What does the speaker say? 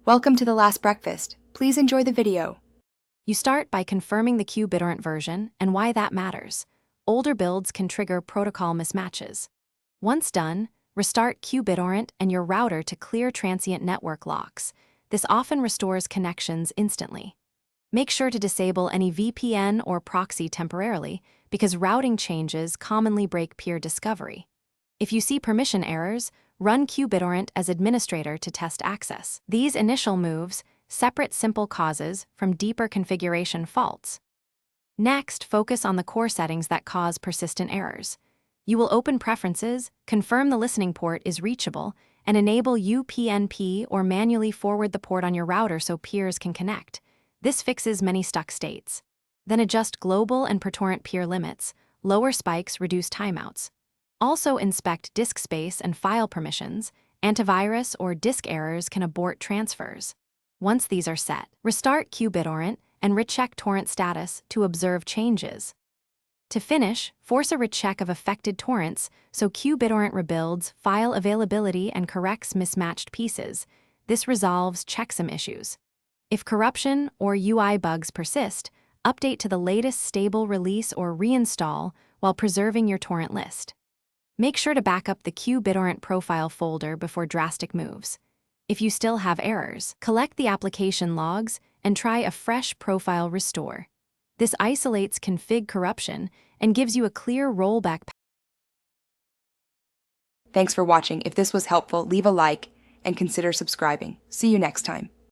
Welcome to the last breakfast. Please enjoy the video. You start by confirming the Qbittorrent version and why that matters. Older builds can trigger protocol mismatches. Once done, restart Qbittorrent and your router to clear transient network locks. This often restores connections instantly. Make sure to disable any VPN or proxy temporarily because routing changes commonly break peer discovery. If you see permission errors, run Qbittorrent as administrator to test access. These initial moves separate simple causes from deeper configuration faults. Next, focus on the core settings that cause persistent errors. You will open Preferences, confirm the listening port is reachable, and enable UPnP or manually forward the port on your router so peers can connect. This fixes many stuck states. Then adjust global and per-torrent peer limits. Lower spikes reduce timeouts. Also inspect disk space and file permissions. Antivirus or disk errors can abort transfers. Once these are set, restart Qbittorrent and recheck torrent status to observe changes. To finish, force a recheck of affected torrents so Qbittorrent rebuilds file availability and corrects mismatched pieces. This resolves checksum issues. If corruption or UI bugs persist, update to the latest stable release or reinstall while preserving your torrent list. Make sure to back up the Qbittorrent profile folder before drastic moves. If you still have errors, collect the application logs and try a fresh profile restore. This isolates config corruption and gives you a clear rollback path. Thanks for watching. If this was helpful, leave a like and consider subscribing. See you next time.